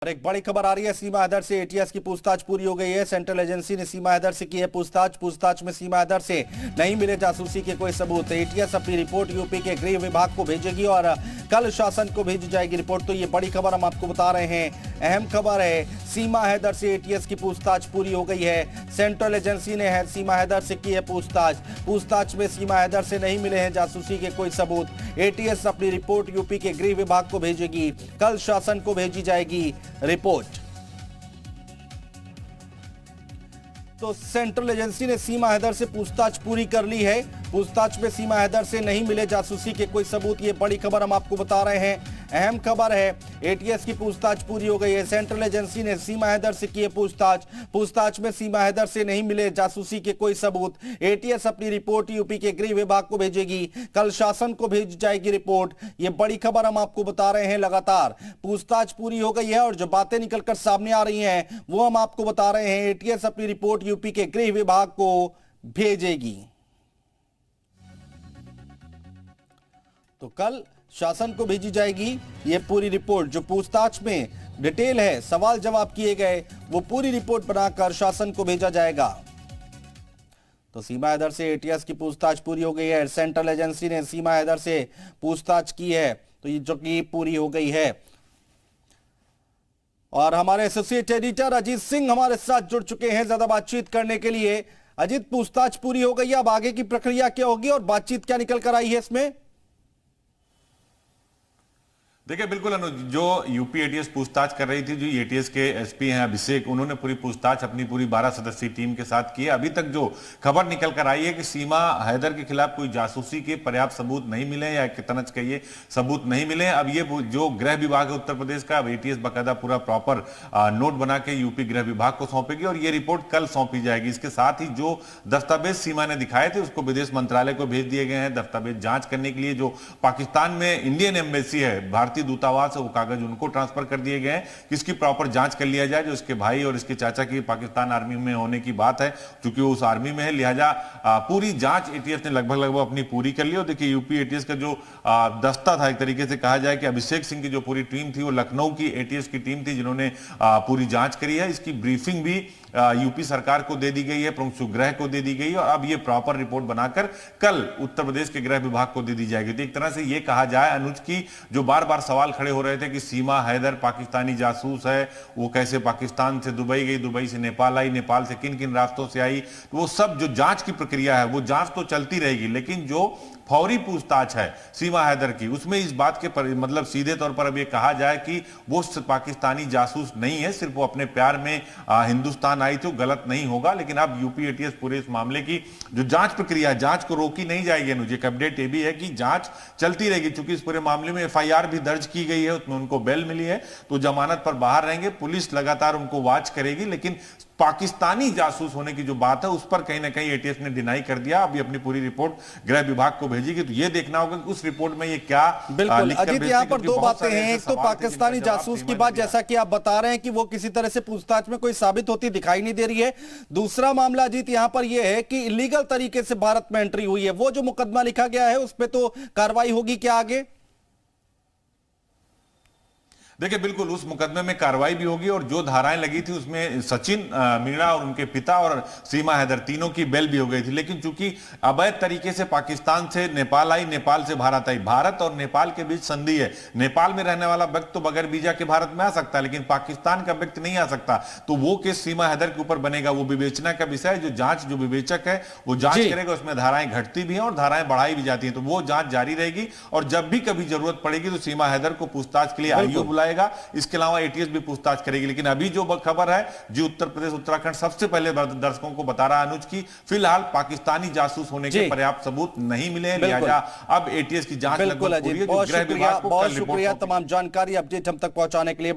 और एक बड़ी खबर आ रही है सीमा हैदर से। एटीएस की पूछताछ पूरी हो गई है। सेंट्रल एजेंसी ने सीमा हैदर से की है पूछताछ में सीमा हैदर से नहीं मिले जासूसी के कोई सबूत। एटीएस अपनी रिपोर्ट यूपी के गृह विभाग को भेजेगी और कल शासन को भेजी जाएगी रिपोर्ट। तो ये बड़ी खबर हम आपको बता रहे हैं, अहम खबर है। सीमा हैदर से एटीएस की पूछताछ पूरी हो गई है। सेंट्रल एजेंसी ने सीमा हैदर से की है पूछताछ में सीमा हैदर से नहीं मिले हैं जासूसी के कोई सबूत। एटीएस अपनी रिपोर्ट यूपी के गृह विभाग को भेजेगी, कल शासन को भेजी जाएगी रिपोर्ट। तो सेंट्रल एजेंसी ने सीमा हैदर से पूछताछ पूरी कर ली है। पूछताछ में सीमा हैदर से नहीं मिले जासूसी के कोई सबूत। ये बड़ी खबर हम आपको बता रहे हैं, अहम खबर है। एटीएस की पूछताछ पूरी हो गई है। सेंट्रल एजेंसी ने सीमा हैदर से की है पूछताछ में सीमा हैदर से नहीं मिले जासूसी के कोई सबूत। एटीएस अपनी रिपोर्ट यूपी के गृह विभाग को भेजेगी, कल शासन को भेज जाएगी रिपोर्ट। ये बड़ी खबर हम आपको बता रहे हैं। लगातार पूछताछ पूरी हो गई है और जो बातें निकलकर सामने आ रही हैं वो हम आपको बता रहे हैं। एटीएस अपनी रिपोर्ट यूपी के गृह विभाग को भेजेगी, तो कल शासन को भेजी जाएगी ये पूरी रिपोर्ट। जो पूछताछ में डिटेल है, सवाल जवाब किए गए, वो पूरी रिपोर्ट बनाकर शासन को भेजा जाएगा। तो सीमा हैदर से एटीएस की पूछताछ पूरी हो गई है। सेंट्रल एजेंसी ने सीमा हैदर से पूछताछ की है, तो ये जो कि पूरी हो गई है। और हमारे एसोसिएट एडिटर अजीत सिंह हमारे साथ जुड़ चुके हैं ज्यादा बातचीत करने के लिए। अजीत, पूछताछ पूरी हो गई है, अब आगे की प्रक्रिया क्या होगी और बातचीत क्या निकल कर आई है इसमें? देखिए, बिल्कुल अनुज, जो यूपी एटीएस पूछताछ कर रही थी, जो एटीएस के एसपी हैं अभिषेक, उन्होंने पूरी पूछताछ अपनी पूरी 12 सदस्यीय टीम के साथ की है। अभी तक जो खबर निकल कर आई है कि सीमा हैदर के खिलाफ कोई जासूसी के पर्याप्त सबूत नहीं मिले या कितना कहिए सबूत नहीं मिले। अब ये जो गृह विभाग है उत्तर प्रदेश का, अब एटीएस बाकायदा पूरा प्रॉपर नोट बना के यूपी गृह विभाग को सौंपेगी और ये रिपोर्ट कल सौंपी जाएगी। इसके साथ ही जो दस्तावेज सीमा ने दिखाए थे उसको विदेश मंत्रालय को भेज दिए गए हैं दस्तावेज जांच करने के लिए। जो पाकिस्तान में इंडियन एम्बेसी है, भारतीय दूतावास है, वो कागज उनको ट्रांसफर कर दिए गए हैं कि इसकी प्रॉपर जांच कर लिया जाए। जो इसके भाई और इसके चाचा की पाकिस्तान आर्मी में होने की बात है, क्योंकि वो उस आर्मी में है, लिहाजा पूरी जांच एटीएस ने लगभग अपनी पूरी कर ली। और देखिए, यूपी एटीएस का जो दस्ता था, एक तरीके से कहा जाए कि अभिषेक सिंह की जो पूरी टीम थी वो लखनऊ की एटीएस की टीम थी जिन्होंने पूरी जांच करी है। इसकी ब्रीफिंग भी यूपी सरकार को दे दी गई है, प्रमुख गृह को दे दी गई है और अब ये प्रॉपर रिपोर्ट बनाकर कल उत्तर प्रदेश के गृह विभाग को दे दी जाएगी। तो एक तरह से ये कहा जाए अनुज की, जो बार बार सवाल खड़े हो रहे थे कि सीमा हैदर पाकिस्तानी जासूस है, वो कैसे पाकिस्तान से दुबई गई, दुबई से नेपाल आई, नेपाल से किन किन रास्तों से आई, तो वो सब जो जांच की प्रक्रिया है वो जांच तो चलती रहेगी। लेकिन जो फौरी पूछताछ है सीमा हैदर की, उसमें इस बात के मतलब सीधे तौर पर अब ये कहा जाए कि वो पाकिस्तानी जासूस नहीं है, सिर्फ वो अपने प्यार में हिंदुस्तान आई थी, गलत नहीं होगा। लेकिन अब यूपी एटीएस पूरे इस मामले की जो जांच प्रक्रिया, जांच को रोकी नहीं जाएगी। अनुज, एक अपडेट ये भी है कि जांच चलती रहेगी, क्योंकि इस पूरे मामले में एफआईआर भी दर्ज की गई है, उसमें उनको बेल मिली है, तो जमानत पर बाहर रहेंगे। पुलिस लगातार उनको वॉच करेगी। लेकिन पाकिस्तानी जासूस होने की जो बात है उस पर कहीं ना कहीं एटीएस ने डिनाई कर दिया। अभी अपनी पूरी रिपोर्ट गृह विभाग को भेजेगी, तो ये देखना होगा कि उस रिपोर्ट में ये क्या। बिल्कुल अजीत, यहाँ पर दो बातें हैं। एक तो पाकिस्तानी जासूस की बात, जैसा कि आप बता रहे हैं कि वो किसी तरह से पूछताछ में कोई साबित होती दिखाई नहीं दे रही है। दूसरा मामला अजीत यहाँ पर यह है कि इलीगल तरीके से भारत में एंट्री हुई है। वो जो मुकदमा लिखा गया है उस पर तो कार्रवाई होगी क्या आगे? देखिए, बिल्कुल उस मुकदमे में कार्रवाई भी होगी और जो धाराएं लगी थी उसमें सचिन मीणा और उनके पिता और सीमा हैदर तीनों की बेल भी हो गई थी। लेकिन चूंकि अवैध तरीके से पाकिस्तान से नेपाल आई, नेपाल से भारत आई, भारत और नेपाल के बीच संधि है, नेपाल में रहने वाला व्यक्ति तो बगैर वीजा के भारत में आ सकता है, लेकिन पाकिस्तान का व्यक्ति नहीं आ सकता। तो वो केस सीमा हैदर के ऊपर बनेगा। वो विवेचना का विषय है, जो जांच, जो विवेचक है वो जांच करेगा। उसमें धाराएं घटती भी हैं और धाराएं बढ़ाई भी जाती हैं, तो वो जांच जारी रहेगी। और जब भी कभी जरूरत पड़ेगी तो सीमा हैदर को पूछताछ के लिए आईओ बुलाएगा। इसके अलावा एटीएस भी पूछताछ करेगी। लेकिन अभी जो खबर है, जो उत्तर प्रदेश उत्तराखंड सबसे पहले दर्शकों को बता रहा है अनुज की, फिलहाल पाकिस्तानी जासूस होने के पर्याप्त सबूत नहीं मिले, लिहाजा अब एटीएस की जांच लगभग पूरी है। बहुत शुक्रिया तमाम जानकारी अपडेट हम तक पहुंचाने के लिए।